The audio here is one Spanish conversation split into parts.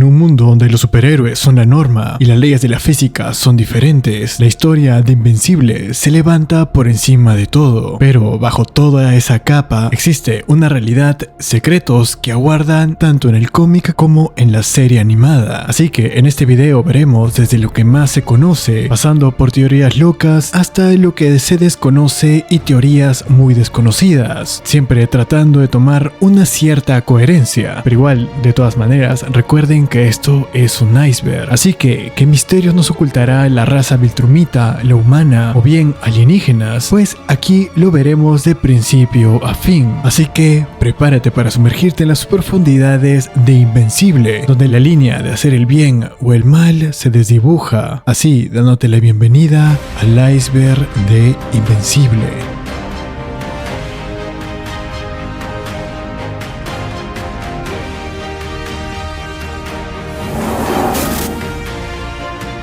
En un mundo donde los superhéroes son la norma y las leyes de la física son diferentes, la historia de Invencible se levanta por encima de todo. Pero bajo toda esa capa existe una realidad, secretos que aguardan tanto en el cómic como en la serie animada. Así que en este video veremos desde lo que más se conoce, pasando por teorías locas hasta lo que se desconoce y teorías muy desconocidas, siempre tratando de tomar una cierta coherencia. Pero igual, de todas maneras, recuerden que esto es un iceberg, así que ¿qué misterios nos ocultará la raza Viltrumita, la humana o bien alienígenas? Pues aquí lo veremos de principio a fin, así que prepárate para sumergirte en las profundidades de Invencible, donde la línea de hacer el bien o el mal se desdibuja, así dándote la bienvenida al iceberg de Invencible.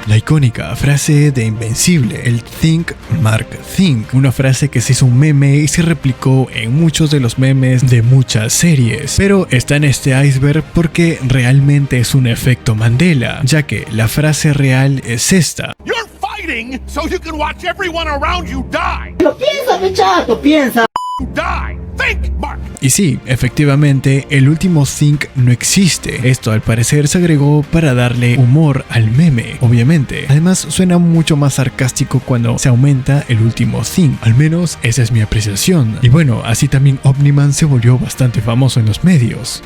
La icónica frase de Invencible, el Think Mark Think, una frase que se hizo un meme y se replicó en muchos de los memes de muchas series, pero está en este iceberg porque realmente es un efecto Mandela, ya que la frase real es esta. You're fighting so you can watch everyone around you die. Lo piensa, pechato, piensa. Die. Think, Mark. Y sí, efectivamente, el último Think no existe. Esto al parecer se agregó para darle humor al meme, obviamente. Además, suena mucho más sarcástico cuando se aumenta el último Think. Al menos esa es mi apreciación. Y bueno, así también Omniman se volvió bastante famoso en los medios.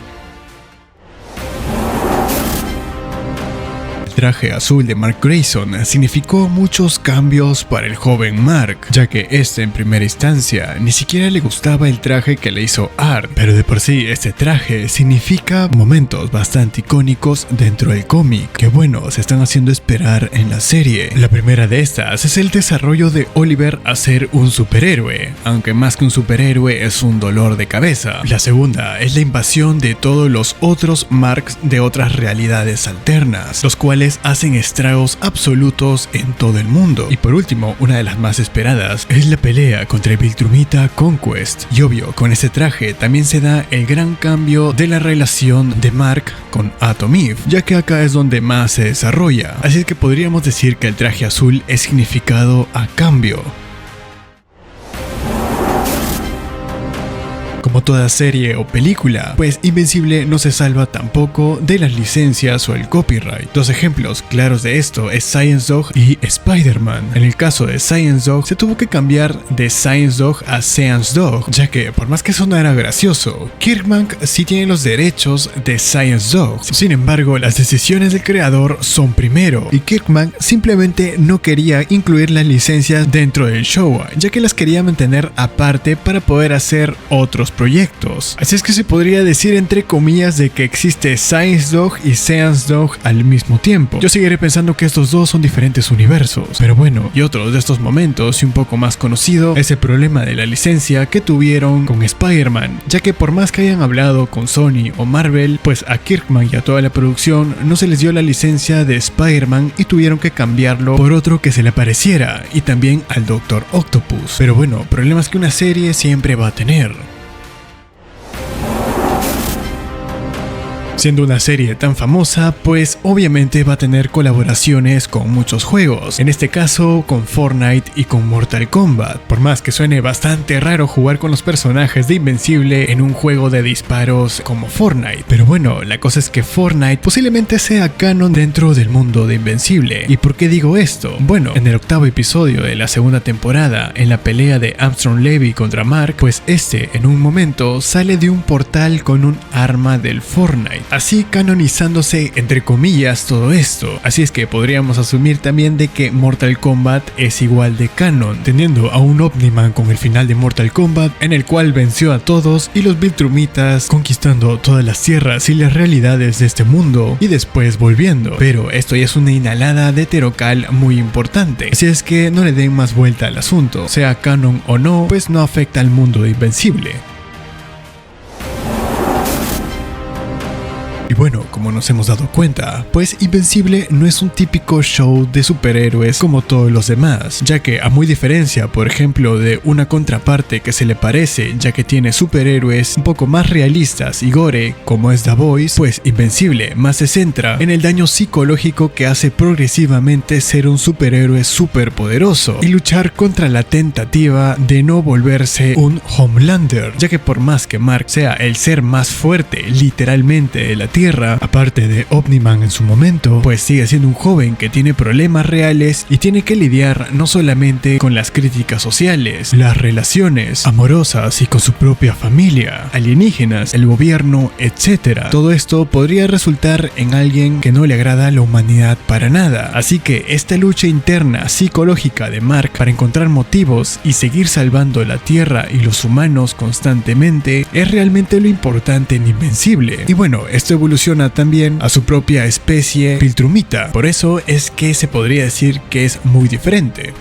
El traje azul de Mark Grayson significó muchos cambios para el joven Mark, ya que en primera instancia ni siquiera le gustaba el traje que le hizo Art, pero de por sí este traje significa momentos bastante icónicos dentro del cómic, que bueno, se están haciendo esperar en la serie. La primera de estas es el desarrollo de Oliver a ser un superhéroe, aunque más que un superhéroe es un dolor de cabeza. La segunda es la invasión de todos los otros Marks de otras realidades alternas, los cuales hacen estragos absolutos en todo el mundo. Y por último, una de las más esperadas es la pelea contra el Viltrumita Conquest. Y obvio, con este traje también se da el gran cambio de la relación de Mark con Atom Eve, ya que acá es donde más se desarrolla. Así es que podríamos decir que el traje azul es significado a cambio. Como toda serie o película, pues Invencible no se salva tampoco de las licencias o el copyright. Dos ejemplos claros de esto es Science Dog y Spider-Man. En el caso de Science Dog, se tuvo que cambiar de Science Dog a Seance Dog, ya que por más que sonara gracioso, Kirkman sí tiene los derechos de Science Dog. Sin embargo, las decisiones del creador son primero, y Kirkman simplemente no quería incluir las licencias dentro del show, ya que las quería mantener aparte para poder hacer otros proyectos. Así es que se podría decir entre comillas de que existe Science Dog y Seance Dog al mismo tiempo. Yo seguiré pensando que estos dos son diferentes universos, pero bueno. Y otro de estos momentos y un poco más conocido es el problema de la licencia que tuvieron con Spider-Man, ya que por más que hayan hablado con Sony o Marvel, pues a Kirkman y a toda la producción no se les dio la licencia de Spider-Man y tuvieron que cambiarlo por otro que se le pareciera, y también al Doctor Octopus. Pero bueno, problemas que una serie siempre va a tener. Siendo una serie tan famosa, pues obviamente va a tener colaboraciones con muchos juegos, en este caso con Fortnite y con Mortal Kombat. Por más que suene bastante raro jugar con los personajes de Invencible en un juego de disparos como Fortnite, pero bueno, la cosa es que Fortnite posiblemente sea canon dentro del mundo de Invencible. ¿Y por qué digo esto? Bueno, en el octavo episodio de la segunda temporada, en la pelea de Armstrong Levy contra Mark, pues en un momento sale de un portal con un arma del Fortnite, así canonizándose entre comillas todo esto. Así es que podríamos asumir también de que Mortal Kombat es igual de canon, teniendo a un Omniman con el final de Mortal Kombat en el cual venció a todos y los Viltrumitas conquistando todas las tierras y las realidades de este mundo y después volviendo. Pero esto ya es una inhalada de Terocal muy importante, así es que no le den más vuelta al asunto, sea canon o no, pues no afecta al mundo de Invencible. Y bueno, como como nos hemos dado cuenta, pues Invencible no es un típico show de superhéroes como todos los demás, ya que a muy diferencia, por ejemplo, de una contraparte que se le parece, ya que tiene superhéroes un poco más realistas y gore, como es The Voice, pues Invencible más se centra en el daño psicológico que hace progresivamente ser un superhéroe superpoderoso y luchar contra la tentativa de no volverse un Homelander, ya que por más que Mark sea el ser más fuerte literalmente de la Tierra, aparte de Omni-Man en su momento, pues sigue siendo un joven que tiene problemas reales y tiene que lidiar no solamente con las críticas sociales, las relaciones amorosas y con su propia familia, alienígenas, el gobierno, etc. Todo esto podría resultar en alguien que no le agrada a la humanidad para nada, así que esta lucha interna psicológica de Mark para encontrar motivos y seguir salvando la Tierra y los humanos constantemente es realmente lo importante en Invencible. Y bueno, esto evoluciona también a su propia especie Viltrumita, por eso es que se podría decir que es muy diferente.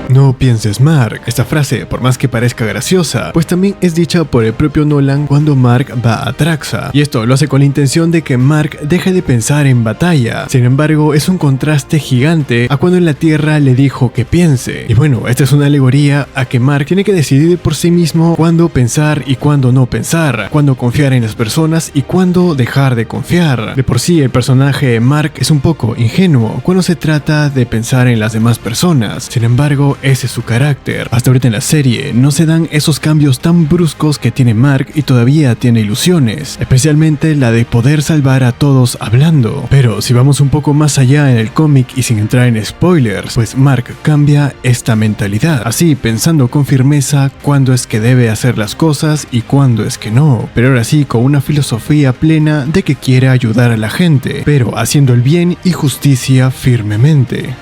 No pienses Mark. Esta frase, por más que parezca graciosa, pues también es dicha por el propio Nolan cuando Mark va a Traxa, y esto lo hace con la intención de que Mark deje de pensar en batalla. Sin embargo, es un contraste gigante a cuando en la Tierra le dijo que piense. Y bueno, esta es una alegoría a que Mark tiene que decidir por sí mismo cuándo pensar y cuándo no pensar, cuándo confiar en las personas y cuándo dejar de confiar. De por sí, el personaje de Mark es un poco ingenuo cuando se trata de pensar en las demás personas. Sin embargo, ese es su carácter. Hasta ahorita en la serie no se dan esos cambios tan bruscos que tiene Mark y todavía tiene ilusiones, especialmente la de poder salvar a todos hablando. Pero si vamos un poco más allá en el cómic y sin entrar en spoilers, pues Mark cambia esta mentalidad, así pensando con firmeza cuándo es que debe hacer las cosas y cuándo es que no, pero ahora sí con una filosofía plena de que quiere ayudar a la gente, pero haciendo el bien y justicia firmemente.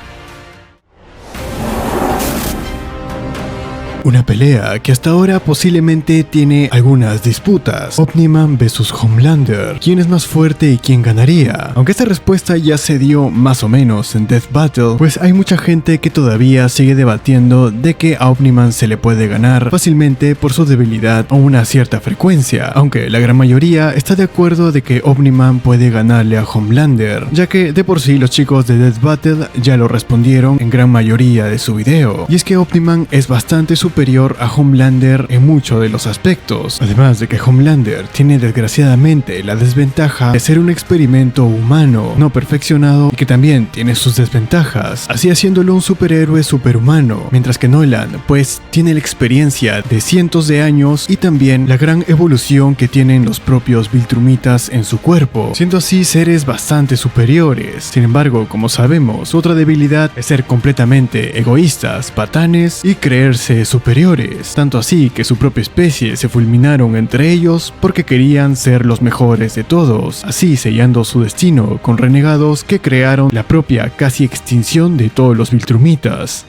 Una pelea que hasta ahora posiblemente tiene algunas disputas. Omni-Man vs Homelander. ¿Quién es más fuerte y quién ganaría? Aunque esta respuesta ya se dio más o menos en Death Battle, pues hay mucha gente que todavía sigue debatiendo de que a Omni-Man se le puede ganar fácilmente por su debilidad o una cierta frecuencia, aunque la gran mayoría está de acuerdo de que Omni-Man puede ganarle a Homelander, ya que de por sí los chicos de Death Battle ya lo respondieron en gran mayoría de su video, y es que Omni-Man es bastante superior a Homelander en muchos de los aspectos, además de que Homelander tiene desgraciadamente la desventaja de ser un experimento humano no perfeccionado y que también tiene sus desventajas, así haciéndolo un superhéroe superhumano, mientras que Nolan pues tiene la experiencia de cientos de años y también la gran evolución que tienen los propios Viltrumitas en su cuerpo, siendo así seres bastante superiores. Sin embargo, como sabemos, su otra debilidad es ser completamente egoístas, patanes y creerse superiores, tanto así que su propia especie se fulminaron entre ellos porque querían ser los mejores de todos, así sellando su destino con renegados que crearon la propia casi extinción de todos los Viltrumitas.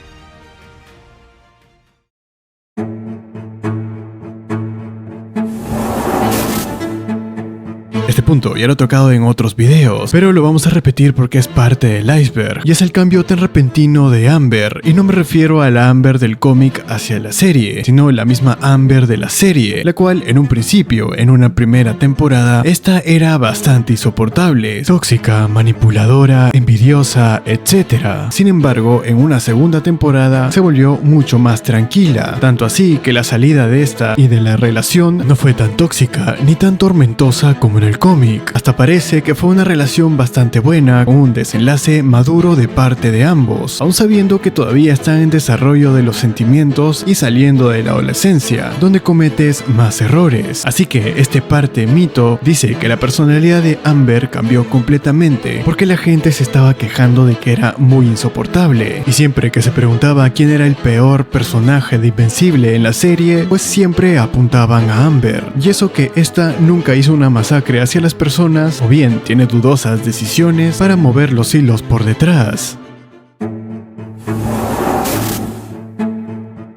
Este punto ya lo he tocado en otros videos, pero lo vamos a repetir porque es parte del iceberg, y es el cambio tan repentino de Amber, y no me refiero a la Amber del cómic hacia la serie, sino la misma Amber de la serie, la cual en un principio, en una primera temporada, esta era bastante insoportable, tóxica, manipuladora, envidiosa, etc. Sin embargo, en una segunda temporada se volvió mucho más tranquila, tanto así que la salida de esta y de la relación no fue tan tóxica ni tan tormentosa como en el cómic. Hasta parece que fue una relación bastante buena, con un desenlace maduro de parte de ambos, aún sabiendo que todavía están en desarrollo de los sentimientos y saliendo de la adolescencia, donde cometes más errores. Así que este parte mito dice que la personalidad de Amber cambió completamente porque la gente se estaba quejando de que era muy insoportable, y siempre que se preguntaba quién era el peor personaje de Invencible en la serie, pues siempre apuntaban a Amber, y eso que esta nunca hizo una masacre hacia las personas, o bien tiene dudosas decisiones para mover los hilos por detrás.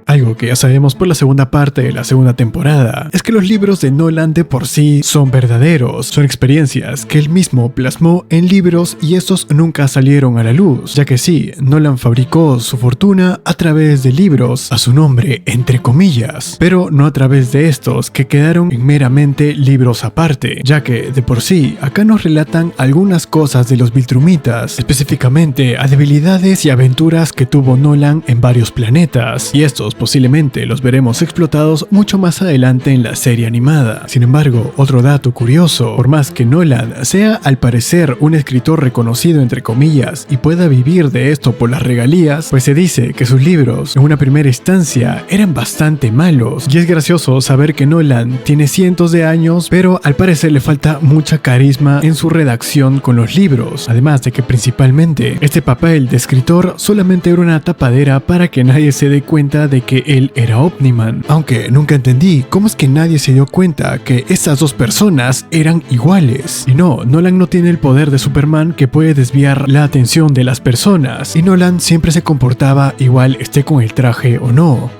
Algo que ya sabemos por la segunda parte de la segunda temporada es que los libros de Nolan de por sí son verdaderos, son experiencias que él mismo plasmó en libros y estos nunca salieron a la luz, ya que sí, Nolan fabricó su fortuna a través de libros a su nombre, entre comillas, pero no a través de estos que quedaron en meramente libros aparte, ya que de por sí acá nos relatan algunas cosas de los Viltrumitas, específicamente a debilidades y aventuras que tuvo Nolan en varios planetas, y estos posiblemente los veremos explotados mucho más adelante en la serie animada. Sin embargo, otro dato curioso, por más que Nolan sea al parecer un escritor reconocido entre comillas y pueda vivir de esto por las regalías, pues se dice que sus libros en una primera instancia eran bastante malos, y es gracioso saber que Nolan tiene cientos de años, pero al parecer le falta mucha carisma en su redacción con los libros, además de que principalmente este papel de escritor solamente era una tapadera para que nadie se dé cuenta de que él era Omniman, aunque nunca entendí cómo es que nadie se dio cuenta que estas dos personas eran iguales. Y no, Nolan no tiene el poder de Superman que puede desviar la atención de las personas, y Nolan siempre se comportaba igual esté con el traje o no.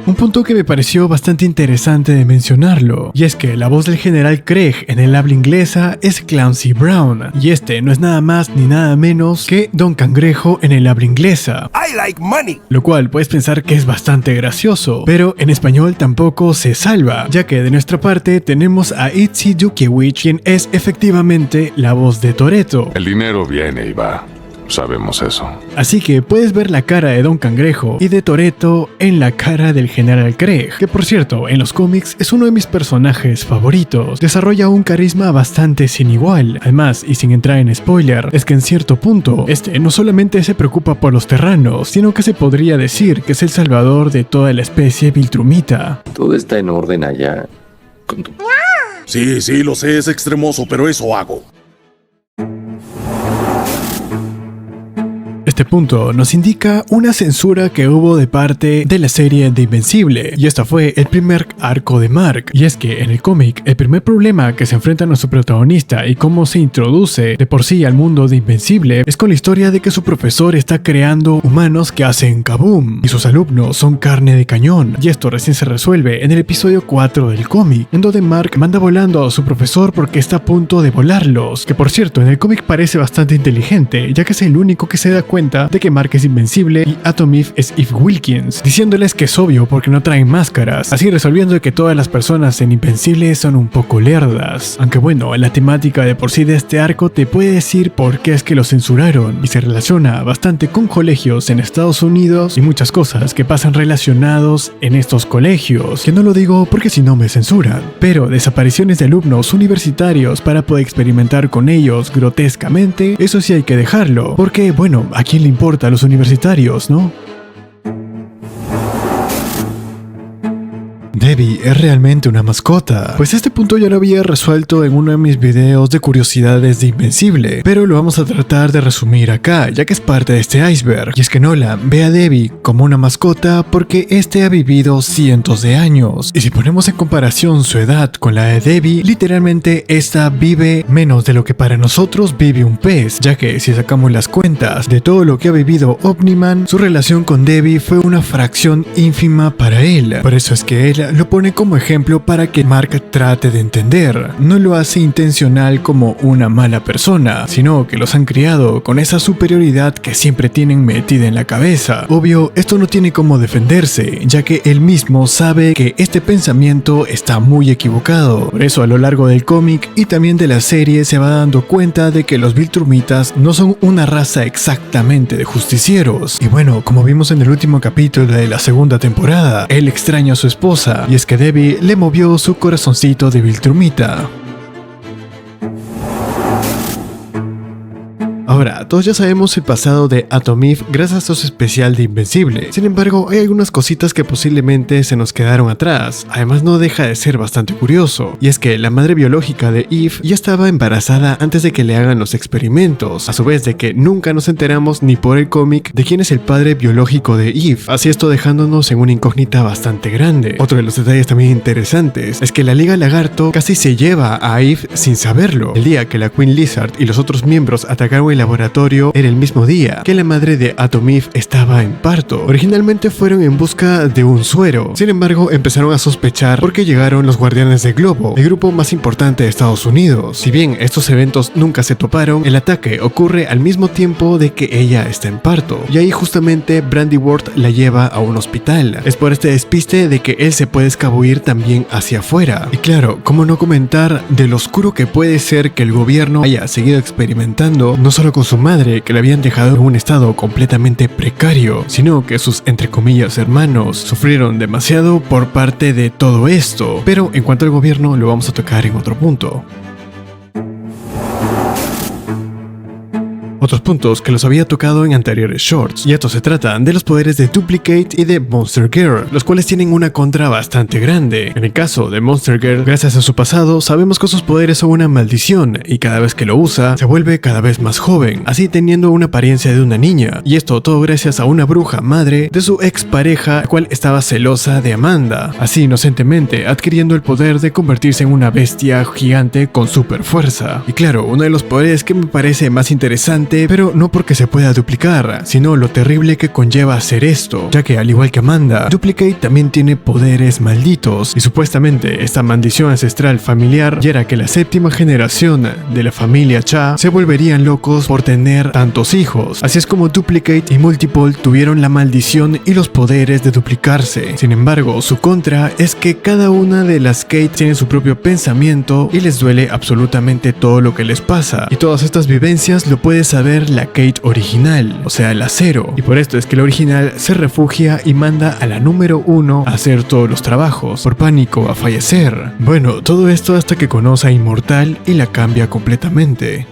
Un punto que me pareció bastante interesante de mencionarlo, y es que la voz del general Craig en el habla inglesa es Clancy Brown, y este no es nada más ni nada menos que Don Cangrejo en el habla inglesa. I like money. Lo cual puedes pensar que es bastante gracioso, pero en español tampoco se salva, ya que de nuestra parte tenemos a Itzy Yukiewicz, quien es efectivamente la voz de Toretto. El dinero viene y va. Sabemos eso. Así que puedes ver la cara de Don Cangrejo y de Toretto en la cara del General Craig, que por cierto, en los cómics es uno de mis personajes favoritos. Desarrolla un carisma bastante sin igual. Además, y sin entrar en spoiler, es que en cierto punto, este no solamente se preocupa por los terranos, sino que se podría decir que es el salvador de toda la especie Viltrumita. Todo está en orden allá con tu... Sí, lo sé, es extremoso, pero eso hago. Este punto nos indica una censura que hubo de parte de la serie de Invencible, y esta fue el primer arco de Mark, y es que en el cómic el primer problema que se enfrenta nuestro protagonista y cómo se introduce de por sí al mundo de Invencible es con la historia de que su profesor está creando humanos que hacen kaboom y sus alumnos son carne de cañón, y esto recién se resuelve en el episodio 4 del cómic, en donde Mark manda volando a su profesor porque está a punto de volarlos, que por cierto en el cómic parece bastante inteligente, ya que es el único que se da cuenta de que Mark es invencible y Atom Eve es Eve Wilkins, diciéndoles que es obvio porque no traen máscaras, así resolviendo que todas las personas en Invencible son un poco lerdas. Aunque bueno, la temática de por sí de este arco te puede decir por qué es que lo censuraron, y se relaciona bastante con colegios en Estados Unidos y muchas cosas que pasan relacionados en estos colegios, que no lo digo porque si no me censuran, pero desapariciones de alumnos universitarios para poder experimentar con ellos grotescamente, eso sí hay que dejarlo, porque bueno, ¿a quién le importa a los universitarios, no? Debbie es realmente una mascota. Pues este punto ya lo había resuelto en uno de mis videos de curiosidades de Invencible, pero lo vamos a tratar de resumir acá, ya que es parte de este iceberg. Y es que Nolan ve a Debbie como una mascota porque este ha vivido cientos de años. Y si ponemos en comparación su edad con la de Debbie, literalmente esta vive menos de lo que para nosotros vive un pez, ya que si sacamos las cuentas de todo lo que ha vivido Omniman, su relación con Debbie fue una fracción ínfima para él. Por eso es que él lo pone como ejemplo para que Mark trate de entender. No lo hace intencional como una mala persona, sino que los han criado con esa superioridad que siempre tienen metida en la cabeza. Obvio, esto no tiene cómo defenderse, ya que él mismo sabe que este pensamiento está muy equivocado. Por eso a lo largo del cómic y también de la serie se va dando cuenta de que los Viltrumitas no son una raza exactamente de justicieros. Y bueno, como vimos en el último capítulo de la segunda temporada, él extraña a su esposa, y es que Debbie le movió su corazoncito de Viltrumita. Ahora, todos ya sabemos el pasado de Atom Eve gracias a su especial de Invencible. Sin embargo, hay algunas cositas que posiblemente se nos quedaron atrás. Además, no deja de ser bastante curioso. Y es que la madre biológica de Eve ya estaba embarazada antes de que le hagan los experimentos. A su vez de que nunca nos enteramos ni por el cómic de quién es el padre biológico de Eve. Así esto dejándonos en una incógnita bastante grande. Otro de los detalles también interesantes es que la Liga Lagarto casi se lleva a Eve sin saberlo. El día que la Queen Lizard y los otros miembros atacaron el laboratorio era el mismo día que la madre de Atom Eve estaba en parto. Originalmente fueron en busca de un suero, sin embargo empezaron a sospechar porque llegaron los Guardianes del Globo, el grupo más importante de Estados Unidos. Si bien estos eventos nunca se toparon, el ataque ocurre al mismo tiempo de que ella está en parto, y ahí justamente Brandy Ward la lleva a un hospital. Es por este despiste de que él se puede escabullir también hacia afuera. Y claro, cómo no comentar de lo oscuro que puede ser que el gobierno haya seguido experimentando no solo con su madre, que la habían dejado en un estado completamente precario, sino que sus entre comillas hermanos sufrieron demasiado por parte de todo esto. Pero en cuanto al gobierno lo vamos a tocar en otro punto. Otros puntos que los había tocado en anteriores shorts, y estos se tratan de los poderes de Duplicate y de Monster Girl, los cuales tienen una contra bastante grande. En el caso de Monster Girl, gracias a su pasado, sabemos que sus poderes son una maldición, y cada vez que lo usa, se vuelve cada vez más joven, así teniendo una apariencia de una niña, y esto todo gracias a una bruja madre de su ex pareja, la cual estaba celosa de Amanda, así inocentemente adquiriendo el poder de convertirse en una bestia gigante con super fuerza. Y claro, uno de los poderes que me parece más interesante, pero no porque se pueda duplicar, sino lo terrible que conlleva hacer esto, ya que al igual que Amanda, Duplicate también tiene poderes malditos, y supuestamente esta maldición ancestral familiar ya era que la séptima generación de la familia Cha se volverían locos por tener tantos hijos. Así es como Duplicate y Multiple tuvieron la maldición y los poderes de duplicarse. Sin embargo, su contra es que cada una de las Kate tiene su propio pensamiento y les duele absolutamente todo lo que les pasa, y todas estas vivencias lo puedes saber la Kate original, o sea la 0, y por esto es que la original se refugia y manda a la número 1 a hacer todos los trabajos, por pánico a fallecer. Bueno, todo esto hasta que conoce a Inmortal y la cambia completamente.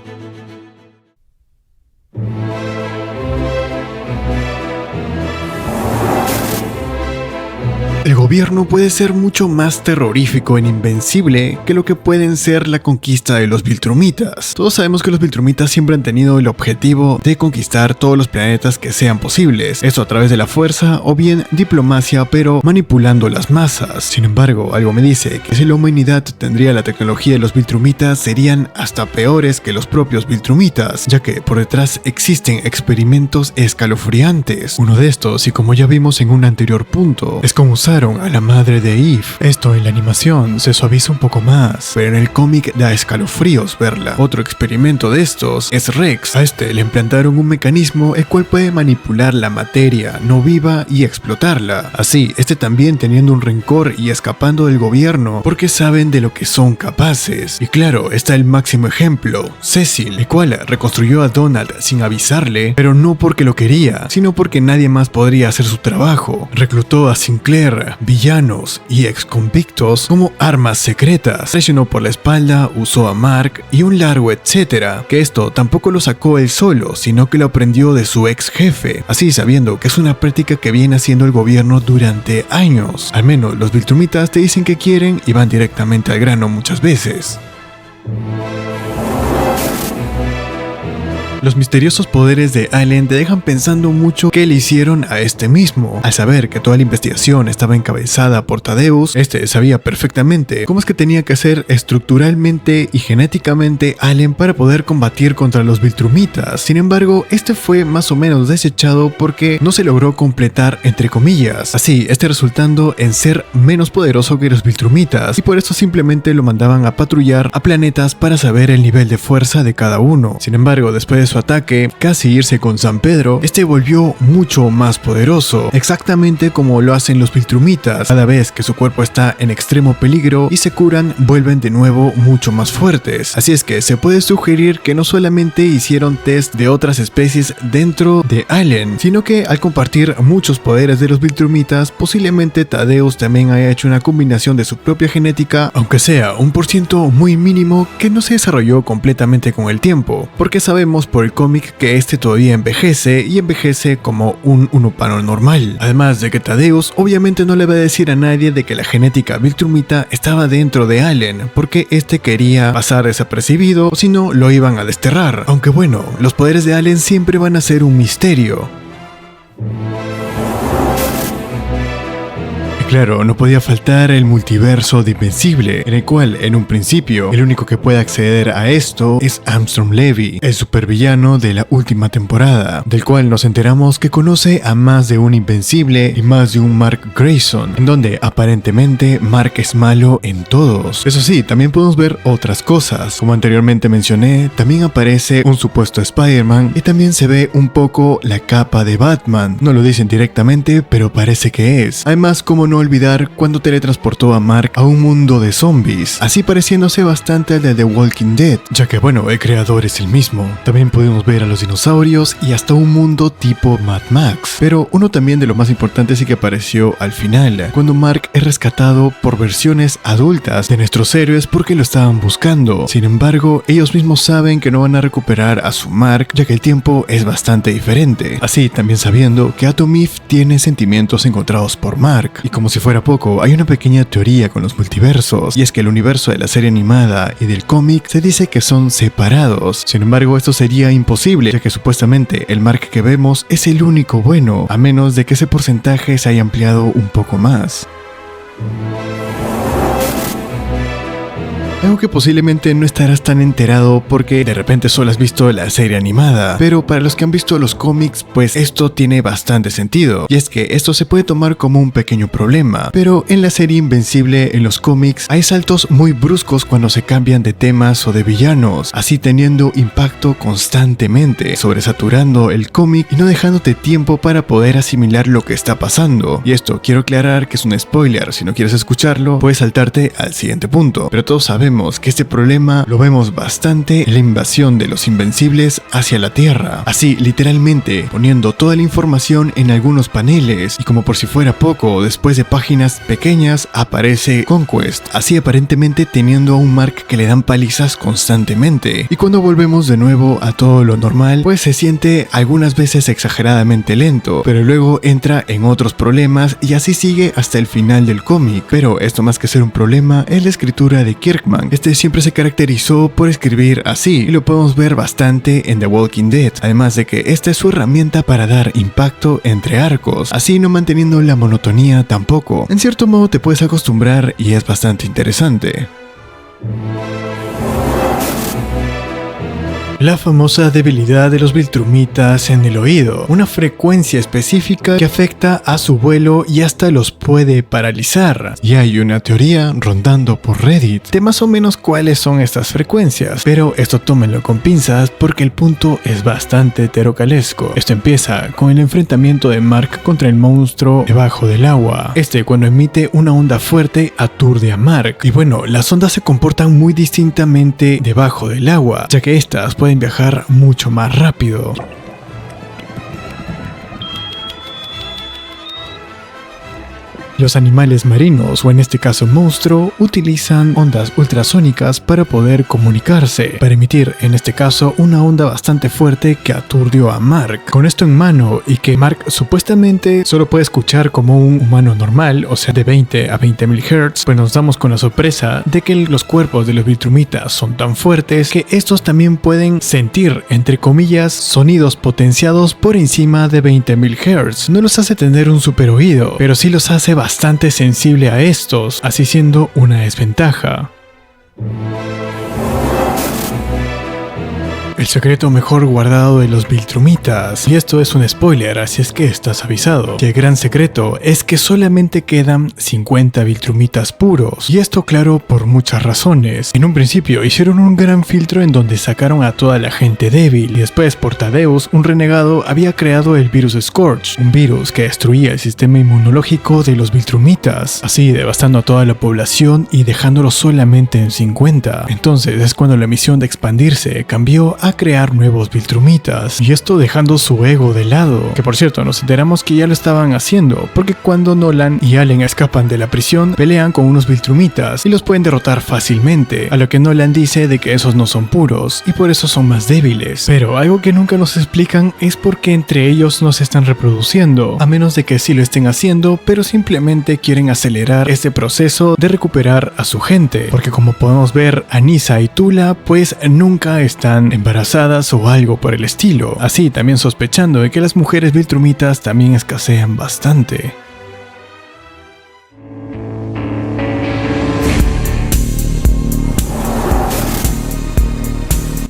El gobierno puede ser mucho más terrorífico e invencible que lo que pueden ser la conquista de los Viltrumitas. Todos sabemos que los Viltrumitas siempre han tenido el objetivo de conquistar todos los planetas que sean posibles, esto a través de la fuerza o bien diplomacia, pero manipulando las masas. Sin embargo, algo me dice que si la humanidad tendría la tecnología de los Viltrumitas, serían hasta peores que los propios Viltrumitas, ya que por detrás existen experimentos escalofriantes. Uno de estos, y como ya vimos en un anterior punto, es como usar a la madre de Eve. Esto en la animación se suaviza un poco más, pero en el cómic da escalofríos verla. Otro experimento de estos es Rex. A este le implantaron un mecanismo el cual puede manipular la materia no viva y explotarla. Así, este también teniendo un rencor y escapando del gobierno porque saben de lo que son capaces. Y claro, está el máximo ejemplo, Cecil, el cual reconstruyó a Donald sin avisarle, pero no porque lo quería, sino porque nadie más podría hacer su trabajo. Reclutó a Sinclair, villanos y ex-convictos como armas secretas, traicionó por la espalda, usó a Mark y un largo etcétera, que esto tampoco lo sacó él solo, sino que lo aprendió de su ex jefe, así sabiendo que es una práctica que viene haciendo el gobierno durante años. Al menos los Viltrumitas te dicen que quieren y van directamente al grano muchas veces. Los misteriosos poderes de Allen te dejan pensando mucho qué le hicieron a este mismo. Al saber que toda la investigación estaba encabezada por Thaddeus, este sabía perfectamente cómo es que tenía que hacer estructuralmente y genéticamente Allen para poder combatir contra los Viltrumitas. Sin embargo, este fue más o menos desechado porque no se logró completar entre comillas, así este resultando en ser menos poderoso que los Viltrumitas, y por eso simplemente lo mandaban a patrullar a planetas para saber el nivel de fuerza de cada uno. Sin embargo, después de su ataque, casi irse con San Pedro, este volvió mucho más poderoso, exactamente como lo hacen los Viltrumitas. Cada vez que su cuerpo está en extremo peligro y se curan, vuelven de nuevo mucho más fuertes. Así es que se puede sugerir que no solamente hicieron test de otras especies dentro de Allen, sino que al compartir muchos poderes de los Viltrumitas, posiblemente Thaddeus también haya hecho una combinación de su propia genética, aunque sea un % muy mínimo que no se desarrolló completamente con el tiempo, porque sabemos por el cómic que este todavía envejece y envejece como un humano normal. Además de que Thaddeus obviamente no le va a decir a nadie de que la genética Viltrumita estaba dentro de Allen, porque este quería pasar desapercibido, si no lo iban a desterrar. Aunque bueno, los poderes de Allen siempre van a ser un misterio. Y claro, no podía faltar el multiverso de Invencible, en el cual, en un principio, el único que puede acceder a esto es Armstrong Levy, el supervillano de la última temporada, del cual nos enteramos que conoce a más de un Invencible y más de un Mark Grayson, en donde aparentemente Mark es malo en todos. Eso sí, también podemos ver otras cosas. Como anteriormente mencioné, también aparece un supuesto Spider-Man y también se ve un poco la capa de Batman. No lo dicen directamente, pero parece que es. Además, como no olvidar cuando teletransportó a Mark a un mundo de zombies, así pareciéndose bastante al de The Walking Dead, ya que bueno, el creador es el mismo. También podemos ver a los dinosaurios y hasta un mundo tipo Mad Max. Pero uno también de lo más importante sí que apareció al final, cuando Mark es rescatado por versiones adultas de nuestros héroes porque lo estaban buscando. Sin embargo, ellos mismos saben que no van a recuperar a su Mark, ya que el tiempo es bastante diferente. Así, también sabiendo que Atom Eve tiene sentimientos encontrados por Mark. Y como si fuera poco, hay una pequeña teoría con los multiversos, y es que el universo de la serie animada y del cómic se dice que son separados. Sin embargo, esto sería imposible, ya que supuestamente el Mark que vemos es el único bueno, a menos de que ese porcentaje se haya ampliado un poco más. Algo que posiblemente no estarás tan enterado porque de repente solo has visto la serie animada, pero para los que han visto los cómics, pues esto tiene bastante sentido, y es que esto se puede tomar como un pequeño problema, pero en la serie Invencible en los cómics hay saltos muy bruscos cuando se cambian de temas o de villanos, así teniendo impacto constantemente, sobresaturando el cómic y no dejándote tiempo para poder asimilar lo que está pasando. Y esto quiero aclarar que es un spoiler, si no quieres escucharlo puedes saltarte al siguiente punto, pero todos sabemos que este problema lo vemos bastante en la invasión de los Invencibles hacia la Tierra, así literalmente poniendo toda la información en algunos paneles, y como por si fuera poco, después de páginas pequeñas aparece Conquest, así aparentemente teniendo a un Mark que le dan palizas constantemente, y cuando volvemos de nuevo a todo lo normal, pues se siente algunas veces exageradamente lento, pero luego entra en otros problemas y así sigue hasta el final del cómic. Pero esto, más que ser un problema, es la escritura de Kirkman. Este siempre se caracterizó por escribir así, y lo podemos ver bastante en The Walking Dead, además de que esta es su herramienta para dar impacto entre arcos, así no manteniendo la monotonía tampoco. En cierto modo te puedes acostumbrar y es bastante interesante. La famosa debilidad de los Viltrumitas en el oído, una frecuencia específica que afecta a su vuelo y hasta los puede paralizar. Y hay una teoría rondando por Reddit de más o menos cuáles son estas frecuencias, pero esto tómenlo con pinzas porque el punto es bastante terocalesco. Esto empieza con el enfrentamiento de Mark contra el monstruo debajo del agua. Cuando emite una onda fuerte aturde a Mark, y bueno, las ondas se comportan muy distintamente debajo del agua, ya que estas pueden viajar mucho más rápido. Los animales marinos, o en este caso monstruo, utilizan ondas ultrasónicas para poder comunicarse, para emitir en este caso una onda bastante fuerte que aturdió a Mark. Con esto en mano, y que Mark supuestamente solo puede escuchar como un humano normal, o sea de 20 a 20.000 Hz, pues nos damos con la sorpresa de que los cuerpos de los Viltrumitas son tan fuertes que estos también pueden sentir, entre comillas, sonidos potenciados por encima de 20.000 Hz. No los hace tener un super oído, pero sí los hace bastante sensible a estos, así siendo una desventaja. El secreto mejor guardado de los Viltrumitas, y esto es un spoiler, así es que estás avisado, que el gran secreto es que solamente quedan 50 Viltrumitas puros, y esto claro por muchas razones. En un principio hicieron un gran filtro en donde sacaron a toda la gente débil, y después por Thaddeus, un renegado, había creado el virus Scourge, un virus que destruía el sistema inmunológico de los Viltrumitas, así devastando a toda la población y dejándolo solamente en 50. Entonces es cuando la misión de expandirse cambió a crear nuevos Viltrumitas, y esto dejando su ego de lado, que por cierto nos enteramos que ya lo estaban haciendo, porque cuando Nolan y Allen escapan de la prisión, pelean con unos Viltrumitas y los pueden derrotar fácilmente, a lo que Nolan dice de que esos no son puros y por eso son más débiles. Pero algo que nunca nos explican es por qué entre ellos no se están reproduciendo, a menos de que sí lo estén haciendo, pero simplemente quieren acelerar este proceso de recuperar a su gente, porque como podemos ver, Anissa y Tula pues nunca están embarazadas o algo por el estilo, así también sospechando de que las mujeres Viltrumitas también escasean bastante.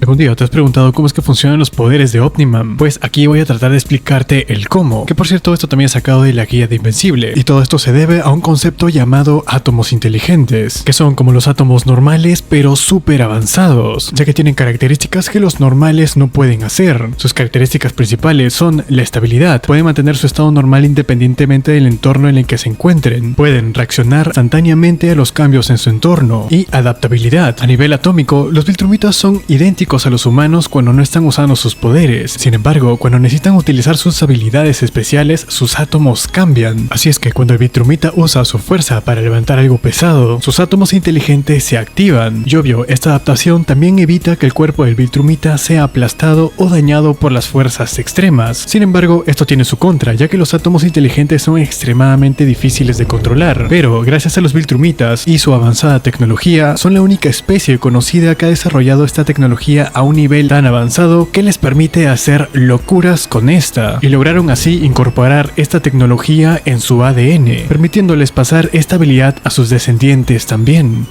¿Algún día te has preguntado cómo es que funcionan los poderes de Omniman? Pues aquí voy a tratar de explicarte el cómo, que por cierto esto también es sacado de la guía de Invencible, y todo esto se debe a un concepto llamado átomos inteligentes, que son como los átomos normales pero súper avanzados, ya que tienen características que los normales no pueden hacer. Sus características principales son la estabilidad, pueden mantener su estado normal independientemente del entorno en el que se encuentren, pueden reaccionar instantáneamente a los cambios en su entorno, y adaptabilidad. A nivel atómico, los Viltrumitas son idénticos a los humanos cuando no están usando sus poderes. Sin embargo, cuando necesitan utilizar sus habilidades especiales, sus átomos cambian. Así es que cuando el Viltrumita usa su fuerza para levantar algo pesado, sus átomos inteligentes se activan. Y obvio, esta adaptación también evita que el cuerpo del Viltrumita sea aplastado o dañado por las fuerzas extremas. Sin embargo, esto tiene su contra, ya que los átomos inteligentes son extremadamente difíciles de controlar. Pero gracias a los Viltrumitas y su avanzada tecnología, son la única especie conocida que ha desarrollado esta tecnología a un nivel tan avanzado que les permite hacer locuras con esta, y lograron así incorporar esta tecnología en su ADN, permitiéndoles pasar esta habilidad a sus descendientes también.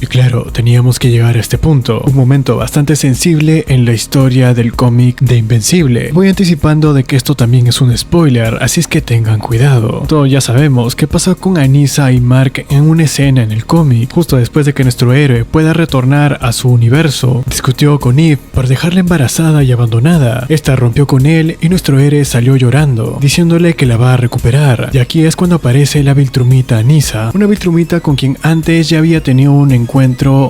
Y claro, teníamos que llegar a este punto, un momento bastante sensible en la historia del cómic de Invencible. Voy anticipando de que esto también es un spoiler, así es que tengan cuidado. Todos ya sabemos qué pasó con Anissa y Mark en una escena en el cómic, justo después de que nuestro héroe pueda retornar a su universo. Discutió con Eve por dejarla embarazada y abandonada. Esta rompió con él y nuestro héroe salió llorando, diciéndole que la va a recuperar. Y aquí es cuando aparece la Viltrumita Anissa, una Viltrumita con quien antes ya había tenido un encuentro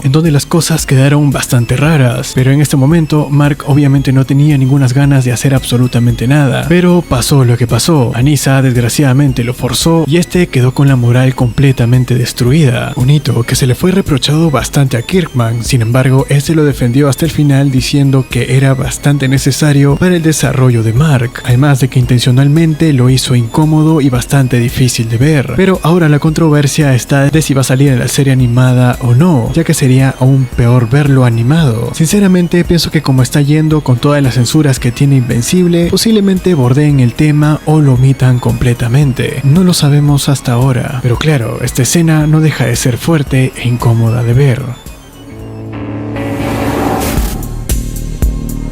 en donde las cosas quedaron bastante raras, pero en este momento Mark obviamente no tenía ninguna ganas de hacer absolutamente nada, pero pasó lo que pasó. Anissa desgraciadamente lo forzó y este quedó con la moral completamente destruida, un hito que se le fue reprochado bastante a Kirkman. Sin embargo, este lo defendió hasta el final diciendo que era bastante necesario para el desarrollo de Mark, además de que intencionalmente lo hizo incómodo y bastante difícil de ver. Pero ahora la controversia está de si va a salir en la serie animada o no, ya que sería aún peor verlo animado. Sinceramente pienso que como está yendo con todas las censuras que tiene Invencible, posiblemente bordeen el tema o lo omitan completamente. No lo sabemos hasta ahora, pero claro, esta escena no deja de ser fuerte e incómoda de ver.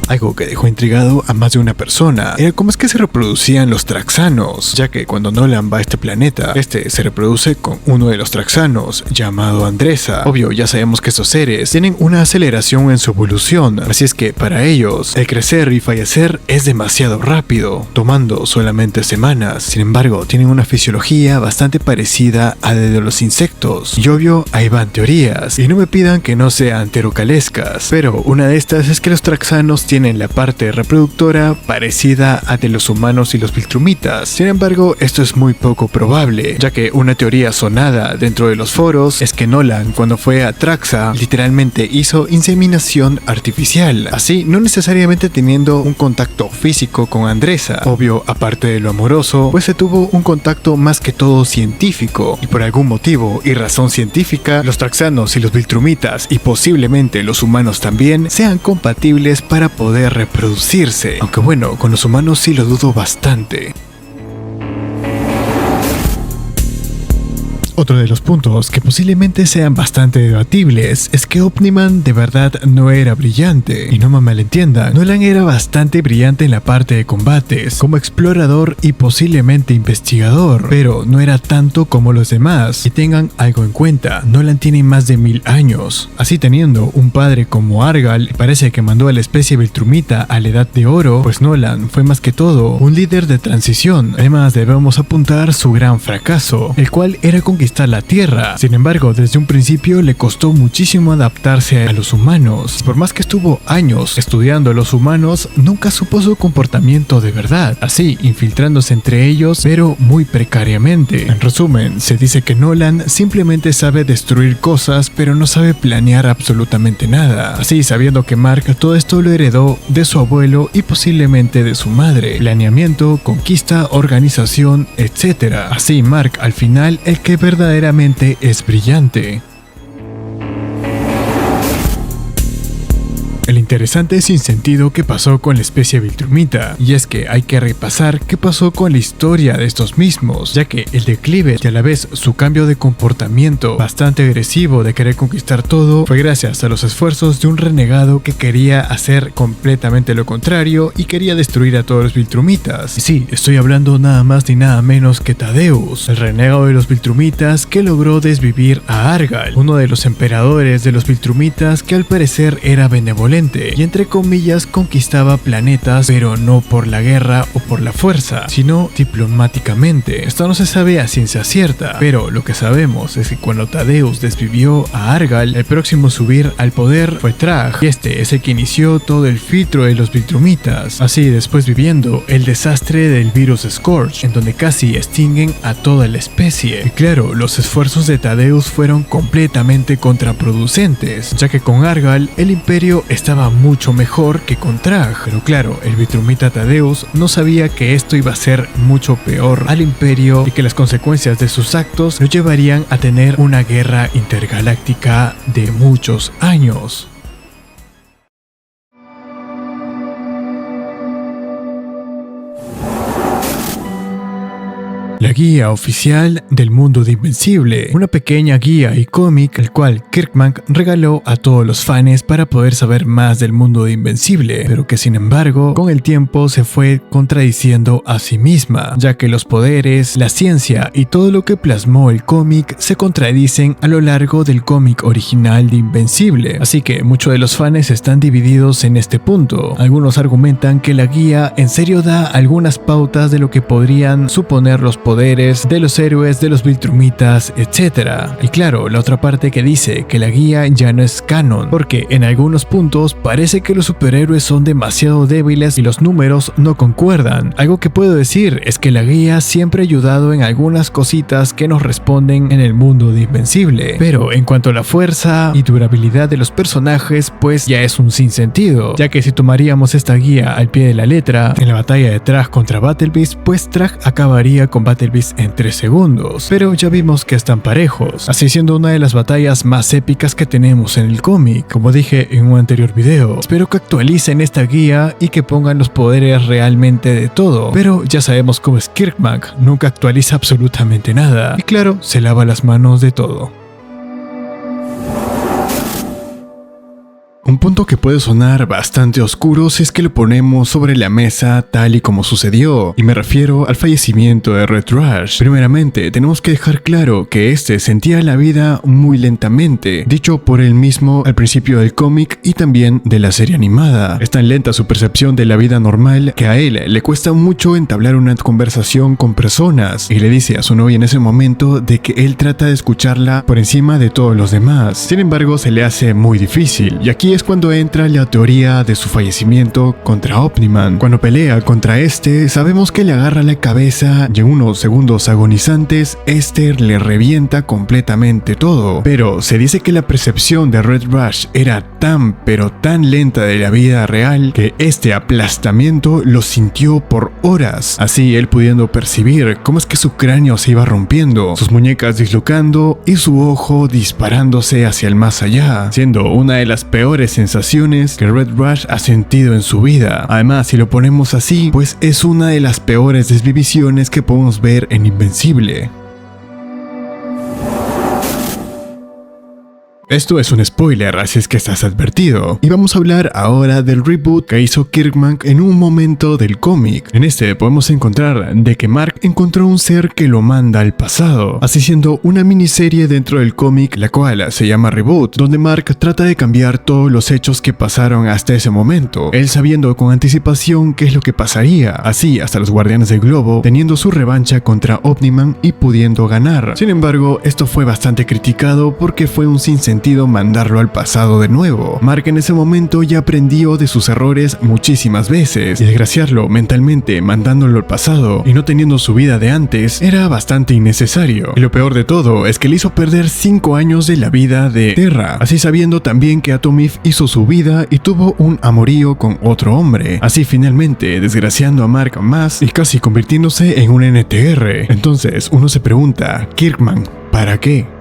Algo que dejó intrigado a más de una persona era cómo es que se reproducían los Traxanos, ya que cuando Nolan va a este planeta, este se reproduce con uno de los Traxanos, llamado Andresa. Obvio, ya sabemos que estos seres tienen una aceleración en su evolución, así es que para ellos, el crecer y fallecer es demasiado rápido, tomando solamente semanas. Sin embargo, tienen una fisiología bastante parecida a la de los insectos, y obvio, ahí van teorías, y no me pidan que no sean terocalescas, pero una de estas es que los Traxanos tienen la parte reproductora parecida a de los humanos y los Viltrumitas. Sin embargo, esto es muy poco probable, ya que una teoría sonada dentro de los foros es que Nolan, cuando fue a Traxa, literalmente hizo inseminación artificial, así no necesariamente teniendo un contacto físico con Andresa. Obvio, aparte de lo amoroso, pues se tuvo un contacto más que todo científico, y por algún motivo y razón científica, los Traxanos y los Viltrumitas, y posiblemente los humanos también, sean compatibles para poder reproducirse, aunque bueno, con los humanos sí lo dudo bastante. Otro de los puntos que posiblemente sean bastante debatibles es que Omniman de verdad no era brillante, y no me malentiendan, Nolan era bastante brillante en la parte de combates, como explorador y posiblemente investigador, pero no era tanto como los demás. Y tengan algo en cuenta, Nolan tiene más de 1000 años, así teniendo un padre como Argal, parece que mandó a la especie Viltrumita a la edad de oro, pues Nolan fue más que todo un líder de transición. Además debemos apuntar su gran fracaso, el cual era conquistar la Tierra. Sin embargo, desde un principio le costó muchísimo adaptarse a los humanos. Por más que estuvo años estudiando a los humanos, nunca supo su comportamiento de verdad, así infiltrándose entre ellos, pero muy precariamente. En resumen, se dice que Nolan simplemente sabe destruir cosas, pero no sabe planear absolutamente nada. Así, sabiendo que Mark todo esto lo heredó de su abuelo y posiblemente de su madre. Planeamiento, conquista, organización, etc. Así, Mark al final el que verdaderamente es brillante. el interesante sinsentido que pasó con la especie Viltrumita, y es que hay que repasar qué pasó con la historia de estos mismos, ya que el declive y a la vez su cambio de comportamiento bastante agresivo de querer conquistar todo fue gracias a los esfuerzos de un renegado que quería hacer completamente lo contrario y quería destruir a todos los Viltrumitas. Y sí, estoy hablando nada más ni nada menos que Thaddeus, el renegado de los Viltrumitas que logró desvivir a Argal, uno de los emperadores de los Viltrumitas que al parecer era benevolente y entre comillas conquistaba planetas, pero no por la guerra o por la fuerza, sino diplomáticamente. Esto no se sabe a ciencia cierta, pero lo que sabemos es que cuando Thaddeus desvivió a Argal, el próximo a subir al poder fue Trag, y este es el que inició todo el filtro de los Viltrumitas, así después viviendo el desastre del virus Scourge, en donde casi extinguen a toda la especie. Y claro, los esfuerzos de Thaddeus fueron completamente contraproducentes, ya que con Argal el imperio estaba mucho mejor que con Trag, pero claro, el Viltrumita Thaddeus no sabía que esto iba a ser mucho peor al imperio y que las consecuencias de sus actos lo llevarían a tener una guerra intergaláctica de muchos años. La guía oficial del mundo de Invencible, una pequeña guía y cómic el cual Kirkman regaló a todos los fans para poder saber más del mundo de Invencible, pero que sin embargo con el tiempo se fue contradiciendo a sí misma, ya que los poderes, la ciencia y todo lo que plasmó el cómic se contradicen a lo largo del cómic original de Invencible, así que muchos de los fans están divididos en este punto. Algunos argumentan que la guía en serio da algunas pautas de lo que podrían suponer los poderes de los héroes de los Viltrumitas, etc. Y claro, la otra parte que dice que la guía ya no es canon, porque en algunos puntos parece que los superhéroes son demasiado débiles y los números no concuerdan. Algo que puedo decir es que la guía siempre ha ayudado en algunas cositas que nos responden en el mundo de Invencible, pero en cuanto a la fuerza y durabilidad de los personajes, pues ya es un sinsentido, ya que si tomaríamos esta guía al pie de la letra, en la batalla de Trag contra Battle Beast, pues Trag acabaría con Battle Beast en 3 segundos, pero ya vimos que están parejos, así siendo una de las batallas más épicas que tenemos en el cómic, como dije en un anterior video. Espero que actualicen esta guía y que pongan los poderes realmente de todo, pero ya sabemos cómo es Kirkman, nunca actualiza absolutamente nada, y claro, se lava las manos de todo. Un punto que puede sonar bastante oscuro si es que lo ponemos sobre la mesa tal y como sucedió, y me refiero al fallecimiento de Red Rush. Primeramente, tenemos que dejar claro que este sentía la vida muy lentamente, dicho por él mismo al principio del cómic y también de la serie animada. Es tan lenta su percepción de la vida normal que a él le cuesta mucho entablar una conversación con personas, y le dice a su novia en ese momento de que él trata de escucharla por encima de todos los demás. Sin embargo, se le hace muy difícil, y aquí es cuando entra la teoría de su fallecimiento contra Omniman. Cuando pelea contra este, sabemos que le agarra la cabeza y en unos segundos agonizantes, este le revienta completamente todo. Pero se dice que la percepción de Red Rush era tan pero tan lenta de la vida real que este aplastamiento lo sintió por horas, así él pudiendo percibir cómo es que su cráneo se iba rompiendo, sus muñecas dislocando y su ojo disparándose hacia el más allá, siendo una de las peores sensaciones que Red Rush ha sentido en su vida. Además, si lo ponemos así, pues es una de las peores desvivisiones que podemos ver en Invencible. Esto es un spoiler, así es que estás advertido. Y vamos a hablar ahora del reboot que hizo Kirkman en un momento del cómic. En este podemos encontrar de que Mark encontró un ser que lo manda al pasado, así siendo una miniserie dentro del cómic, la cual se llama Reboot, donde Mark trata de cambiar todos los hechos que pasaron hasta ese momento, él sabiendo con anticipación qué es lo que pasaría, así hasta los Guardianes del Globo teniendo su revancha contra Omniman y pudiendo ganar. Sin embargo, esto fue bastante criticado porque fue un sinsentido mandarlo al pasado de nuevo. Mark en ese momento ya aprendió de sus errores muchísimas veces, y desgraciarlo mentalmente mandándolo al pasado y no teniendo su vida de antes era bastante innecesario. Y lo peor de todo es que le hizo perder 5 años de la vida de Terra, así sabiendo también que Atom Eve hizo su vida y tuvo un amorío con otro hombre, así finalmente desgraciando a Mark más y casi convirtiéndose en un NTR. Entonces uno se pregunta, Kirkman, ¿para qué?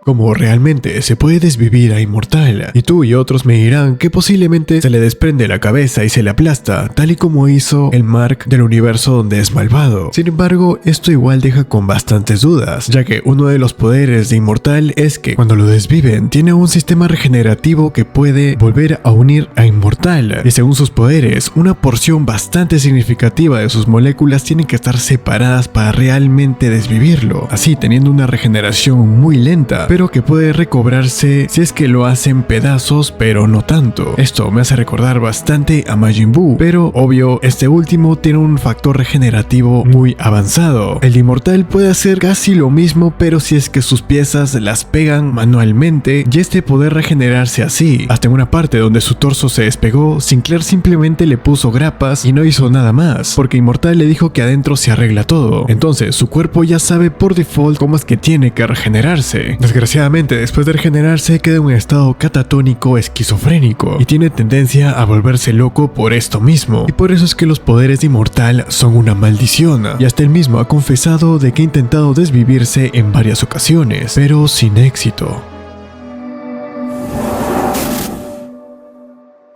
como realmente se puede desvivir a inmortal. Y tú y otros me dirán que posiblemente se le desprende la cabeza y se le aplasta, tal y como hizo el Mark del universo donde es malvado. Sin embargo, esto igual deja con bastantes dudas, ya que uno de los poderes de inmortal es que cuando lo desviven tiene un sistema regenerativo que puede volver a unir a inmortal, y según sus poderes, una porción bastante significativa de sus moléculas tienen que estar separadas para realmente desvivirlo, así teniendo una regeneración muy lenta, pero que puede recobrarse si es que lo hacen pedazos, pero no tanto. Esto me hace recordar bastante a Majin Buu, pero obvio, este último tiene un factor regenerativo muy avanzado. El inmortal puede hacer casi lo mismo, pero si es que sus piezas las pegan manualmente, y este poder regenerarse así. Hasta en una parte donde su torso se despegó, Sinclair simplemente le puso grapas y no hizo nada más, porque Inmortal le dijo que adentro se arregla todo. Entonces su cuerpo ya sabe por default cómo es que tiene que regenerarse. Desgraciadamente, después de regenerarse queda en un estado catatónico esquizofrénico y tiene tendencia a volverse loco por esto mismo. Y por eso es que los poderes de Inmortal son una maldición. Y hasta él mismo ha confesado de que ha intentado desvivirse en varias ocasiones, pero sin éxito.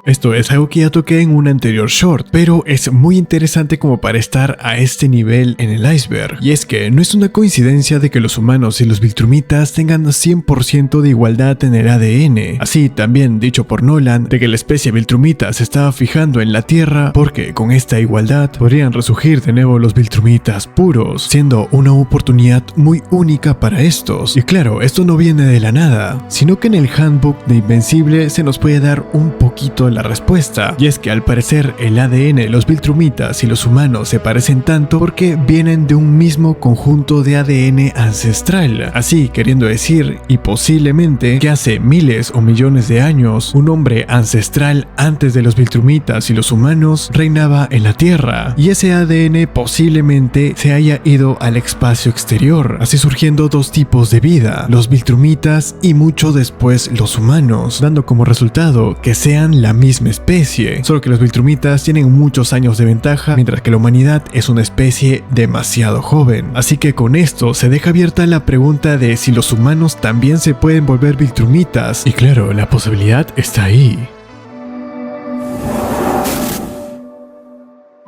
Esto es algo que ya toqué en un anterior short, pero es muy interesante como para estar a este nivel en el iceberg. Y es que no es una coincidencia de que los humanos y los Viltrumitas tengan 100% de igualdad en el ADN. Así también dicho por Nolan de que la especie Viltrumita se estaba fijando en la Tierra porque con esta igualdad podrían resurgir de nuevo los Viltrumitas puros, siendo una oportunidad muy única para estos. Y claro, esto no viene de la nada, sino que en el handbook de Invencible se nos puede dar un poquito la respuesta, y es que al parecer el ADN de los Viltrumitas y los humanos se parecen tanto porque vienen de un mismo conjunto de ADN ancestral, así queriendo decir, y posiblemente, que hace miles o millones de años, un hombre ancestral antes de los Viltrumitas y los humanos reinaba en la Tierra, y ese ADN posiblemente se haya ido al espacio exterior, así surgiendo dos tipos de vida, los Viltrumitas y mucho después los humanos, dando como resultado que sean la misma especie, solo que los Viltrumitas tienen muchos años de ventaja, mientras que la humanidad es una especie demasiado joven. Así que con esto se deja abierta la pregunta de si los humanos también se pueden volver Viltrumitas, y claro, la posibilidad está ahí.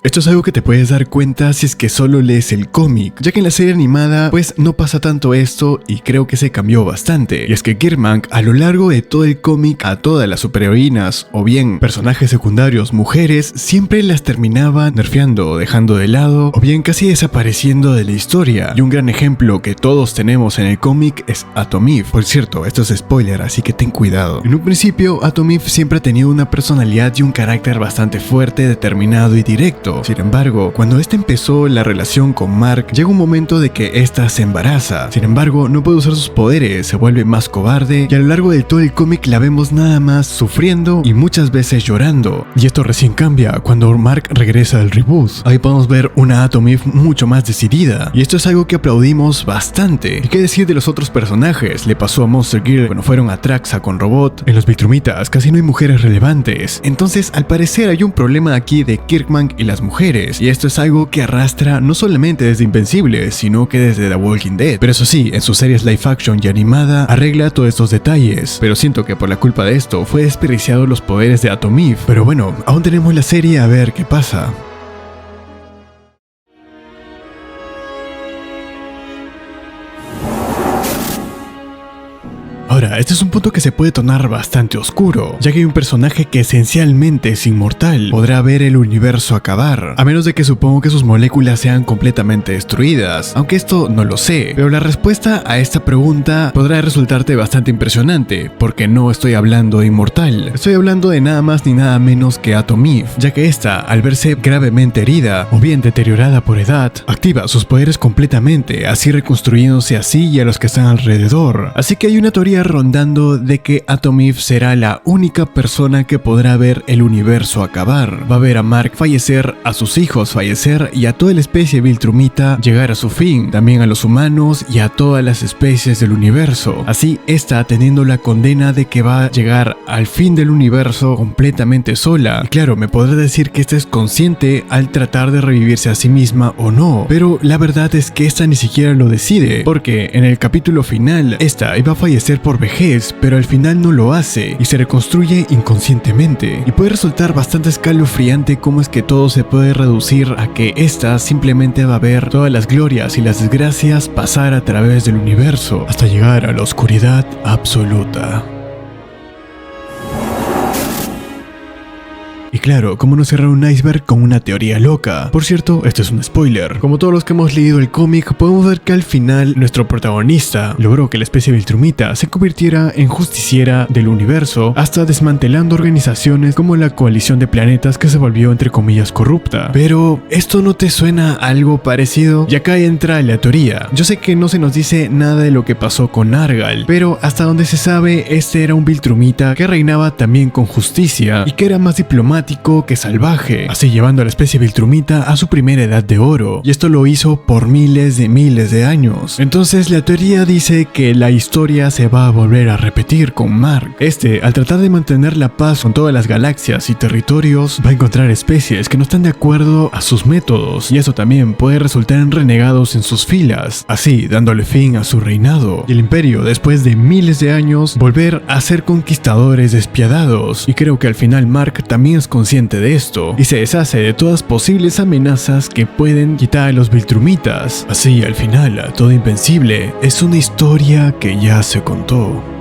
Esto es algo que te puedes dar cuenta si es que solo lees el cómic, ya que en la serie animada pues no pasa tanto esto y creo que se cambió bastante. Y es que Kirkman a lo largo de todo el cómic a todas las superheroínas o bien personajes secundarios mujeres siempre las terminaba nerfeando o dejando de lado o bien casi desapareciendo de la historia. Y un gran ejemplo que todos tenemos en el cómic es Atom Eve. Por cierto, esto es spoiler, así que ten cuidado. En un principio Atom Eve siempre ha tenido una personalidad y un carácter bastante fuerte, determinado y directo. Sin embargo, cuando este empezó la relación con Mark, llega un momento de que esta se embaraza. Sin embargo, no puede usar sus poderes, se vuelve más cobarde y a lo largo de todo el cómic la vemos nada más sufriendo y muchas veces llorando. Y esto recién cambia cuando Mark regresa al reboot. Ahí podemos ver una Atom Eve mucho más decidida. Y esto es algo que aplaudimos bastante. ¿Y qué decir de los otros personajes? Le pasó a Monster Girl cuando fueron a Traxa con Robot. En los Viltrumitas casi no hay mujeres relevantes. Entonces, al parecer hay un problema aquí de Kirkman y las mujeres, y esto es algo que arrastra no solamente desde Invencible, sino que desde The Walking Dead. Pero eso sí, en sus series live action y animada arregla todos estos detalles, pero siento que por la culpa de esto fue desperdiciado los poderes de Atom Eve. Pero bueno, aún tenemos la serie a ver qué pasa. Ahora, este es un punto que se puede tornar bastante oscuro, ya que hay un personaje que esencialmente es inmortal, podrá ver el universo acabar, a menos de que supongo que sus moléculas sean completamente destruidas, aunque esto no lo sé, pero la respuesta a esta pregunta podrá resultarte bastante impresionante, porque no estoy hablando de inmortal, estoy hablando de nada más ni nada menos que Atom Eve, ya que esta, al verse gravemente herida, o bien deteriorada por edad, activa sus poderes completamente, así reconstruyéndose a sí y a los que están alrededor, así que hay una teoría rondando de que Atom Eve será la única persona que podrá ver el universo acabar. Va a ver a Mark fallecer, a sus hijos fallecer y a toda la especie Viltrumita llegar a su fin, también a los humanos y a todas las especies del universo. Así, esta teniendo la condena de que va a llegar al fin del universo completamente sola. Y claro, me podrá decir que esta es consciente al tratar de revivirse a sí misma o no, pero la verdad es que esta ni siquiera lo decide, porque en el capítulo final, esta iba a fallecer por vejez, pero al final no lo hace y se reconstruye inconscientemente. Y puede resultar bastante escalofriante cómo es que todo se puede reducir a que esta simplemente va a ver todas las glorias y las desgracias pasar a través del universo hasta llegar a la oscuridad absoluta. Y claro, ¿cómo no cerrar un iceberg con una teoría loca? Por cierto, esto es un spoiler. Como todos los que hemos leído el cómic, podemos ver que al final nuestro protagonista logró que la especie Viltrumita se convirtiera en justiciera del universo, hasta desmantelando organizaciones como la Coalición de Planetas, que se volvió entre comillas corrupta. Pero, ¿esto no te suena a algo parecido? Y acá entra la teoría. Yo sé que no se nos dice nada de lo que pasó con Argal, pero hasta donde se sabe, este era un Viltrumita que reinaba también con justicia y que era más diplomático que salvaje, así llevando a la especie Viltrumita a su primera edad de oro, y esto lo hizo por miles de años. Entonces la teoría dice que la historia se va a volver a repetir con Mark. Al tratar de mantener la paz con todas las galaxias y territorios, va a encontrar especies que no están de acuerdo a sus métodos, y eso también puede resultar en renegados en sus filas, así dándole fin a su reinado, y el imperio, después de miles de años, volver a ser conquistadores despiadados. Y creo que al final Mark también es consciente de esto y se deshace de todas posibles amenazas que pueden quitar a los Viltrumitas. Así, al final, todo invencible es una historia que ya se contó.